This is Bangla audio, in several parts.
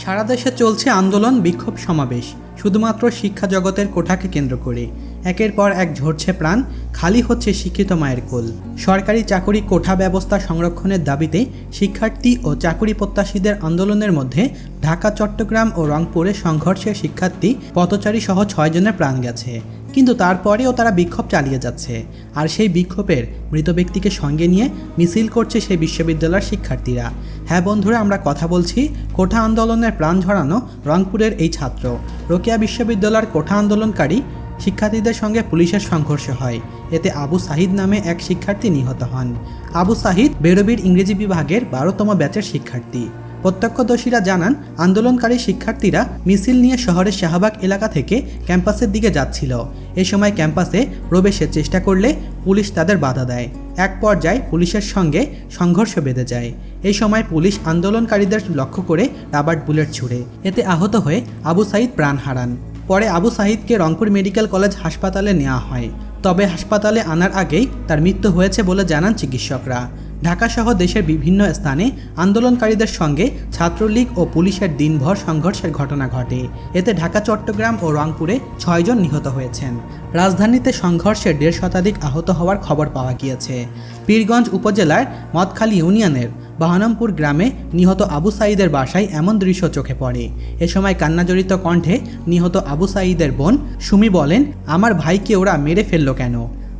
সারা দেশে চলছে আন্দোলন, বিক্ষোভ, সমাবেশ। শুধুমাত্র শিক্ষা জগতের কোঠাকে কেন্দ্র করে একের পর এক ঝরছে প্রাণ, খালি হচ্ছে শিক্ষিত মায়ের কোল। সরকারি চাকরি কোঠা ব্যবস্থা সংরক্ষণের দাবিতে শিক্ষার্থী ও চাকরি প্রত্যাশীদের আন্দোলনের মধ্যে ঢাকা, চট্টগ্রাম ও রংপুরে সংঘর্ষে শিক্ষার্থী, পথচারী সহ 6 জনের প্রাণ গেছে। কিন্তু তারপরেও তারা বিক্ষোভ চালিয়ে যাচ্ছে। আর সেই বিক্ষোভের মৃত ব্যক্তিকে সঙ্গে নিয়ে মিছিল করছে সেই বিশ্ববিদ্যালয়ের শিক্ষার্থীরা। হ্যাঁ বন্ধুরা, আমরা কথা বলছি কোঠা আন্দোলনের প্রাণ ঝরানো রংপুরের এই ছাত্র। রোকেয়া বিশ্ববিদ্যালয়ের কোঠা আন্দোলনকারী শিক্ষার্থীদের সঙ্গে পুলিশের সংঘর্ষ হয়। এতে আবু সাহিদ নামে এক শিক্ষার্থী নিহত হন। আবু সাহিদ বেরবির ইংরেজি বিভাগের 12তম ব্যাচের শিক্ষার্থী। প্রত্যক্ষদর্শীরা জানান, আন্দোলনকারী শিক্ষার্থীরা মিছিল নিয়ে শহরের শাহবাগ এলাকা থেকে ক্যাম্পাসের দিকে যাচ্ছিল। এ সময় ক্যাম্পাসে প্রবেশের চেষ্টা করলে পুলিশ তাদের বাধা দেয়। এক পর্যায়ে পুলিশের সঙ্গে সংঘর্ষ বেঁধে যায়। এই সময় পুলিশ আন্দোলনকারীদের লক্ষ্য করে রাবার বুলেট ছুড়ে। এতে আহত হয়ে আবু সাহিদ প্রাণ হারান। পরে আবু সাহিদকে রংপুর মেডিকেল কলেজ হাসপাতালে নেওয়া হয়। তবে হাসপাতালে আনার আগেই তার মৃত্যু হয়েছে বলে জানান চিকিৎসকরা। ঢাকাসহ দেশের বিভিন্ন স্থানে আন্দোলনকারীদের সঙ্গে ছাত্রলীগ ও পুলিশের দিনভর সংঘর্ষের ঘটনা ঘটে। এতে ঢাকা, চট্টগ্রাম ও রংপুরে 6 জন নিহত হয়েছেন। রাজধানীতে সংঘর্ষে 1.5 শতাধিক আহত হওয়ার খবর পাওয়া গিয়েছে। পীরগঞ্জ উপজেলার মদখালী ইউনিয়নের বাহানমপুর গ্রামে নিহত আবু সাঈদের বাসায় এমন দৃশ্য চোখে পড়ে। এ সময় কান্নাজড়িত কণ্ঠে নিহত আবু সাঈদের বোন সুমি বলেন, আমার ভাইকে ওরা মেরে ফেললো কেন?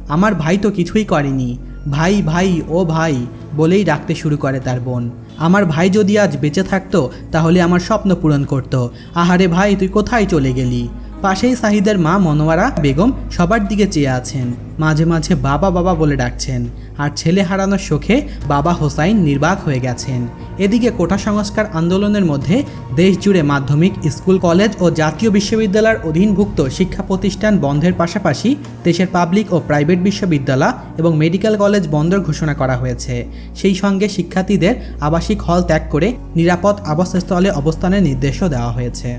আমার ভাই তো কিছুই করেনি। ভাই ভাই ও ভাই বলেই ডাকতে শুরু করে তার বোন। আমার ভাই যদি আজ বেঁচে থাকতো তাহলে আমার স্বপ্ন পূরণ করতো। আহারে ভাই, তুই কোথায় চলে গেলি? পাশেই সাহিদের মা মনোয়ারা বেগম সবার দিকে চেয়ে আছেন। মাঝে মাঝে বাবা বাবা বলে ডাকছেন। আর ছেলে হারানোর শোকে বাবা হোসাইন নির্বাক হয়ে গেছেন। এদিকে কোটা সংস্কার আন্দোলনের মধ্যে দেশ জুড়ে মাধ্যমিক স্কুল, কলেজ ও জাতীয় বিশ্ববিদ্যালয়ের অধীনভুক্ত শিক্ষা প্রতিষ্ঠান বন্ধের পাশাপাশি দেশের পাবলিক ও প্রাইভেট বিশ্ববিদ্যালয় এবং মেডিকেল কলেজ বন্ধের ঘোষণা করা হয়েছে। সেই সঙ্গে শিক্ষার্থীদের আবাসিক হল ত্যাগ করে নিরাপদ আবাসস্থলে অবস্থানের নির্দেশও দেওয়া হয়েছে।